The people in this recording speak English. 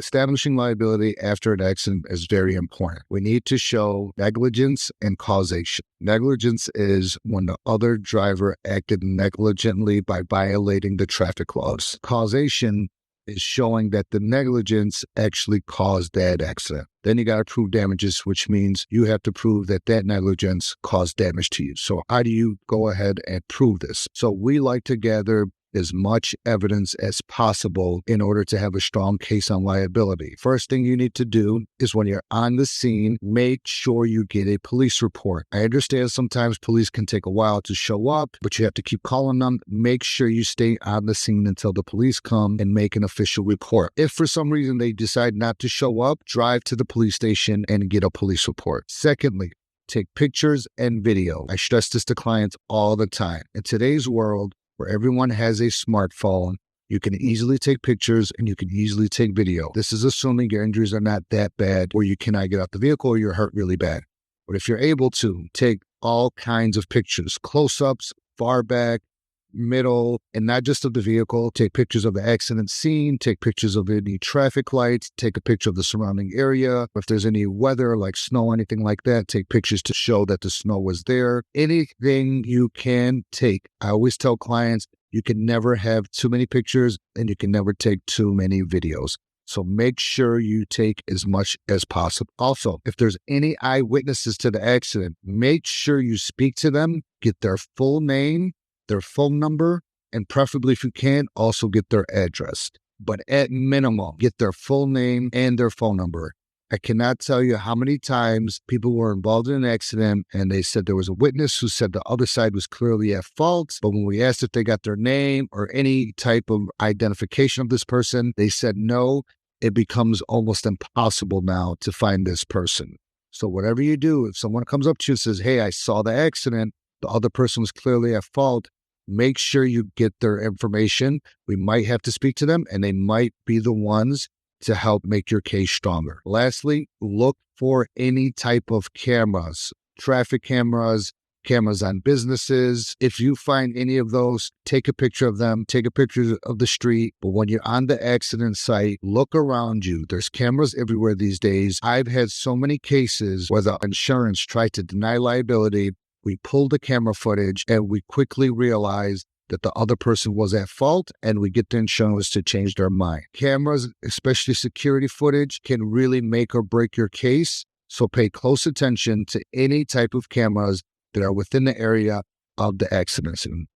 establishing liability after an accident is very important. We need to show negligence and causation. Negligence is when the other driver acted negligently by violating the traffic laws. Causation is showing that the negligence actually caused that accident. Then you got to prove damages, which means you have to prove that that negligence caused damage to you. So how do you go ahead and prove this? So we like to gather as much evidence as possible in order to have a strong case on liability. First thing you need to do is when you're on the scene, make sure you get a police report. I understand sometimes police can take a while to show up, but you have to keep calling them. Make sure you stay on the scene until the police come and make an official report. If for some reason they decide not to show up, drive to the police station and get a police report. Secondly, take pictures and video. I stress this to clients all the time. In today's world, where everyone has a smartphone, you can easily take pictures and you can easily take video. This is assuming your injuries are not that bad where you cannot get out the vehicle or you're hurt really bad. But if you're able to, take all kinds of pictures, close-ups, far back, middle, and not just of the vehicle. Take pictures of the accident scene, take pictures of any traffic lights, take a picture of the surrounding area. If there's any weather like snow, anything like that, take pictures to show that the snow was there. Anything you can take. I always tell clients, you can never have too many pictures and you can never take too many videos. So make sure you take as much as possible. Also, if there's any eyewitnesses to the accident, make sure you speak to them, get their full name, their phone number, and preferably if you can, also get their address. But at minimum, get their full name and their phone number. I cannot tell you how many times people were involved in an accident and they said there was a witness who said the other side was clearly at fault. But when we asked if they got their name or any type of identification of this person, they said no. It becomes almost impossible now to find this person. So whatever you do, if someone comes up to you and says, hey, I saw the accident, the other person was clearly at fault, make sure you get their information. We might have to speak to them, and they might be the ones to help make your case stronger. Lastly, look for any type of cameras, traffic cameras, cameras on businesses. If you find any of those, take a picture of them, take a picture of the street. But when you're on the accident site, look around you. There's cameras everywhere these days. I've had so many cases where the insurance tried to deny liability. We pulled the camera footage and we quickly realized that the other person was at fault, and we get the insurance to change their mind. Cameras, especially security footage, can really make or break your case. So pay close attention to any type of cameras that are within the area of the accident scene.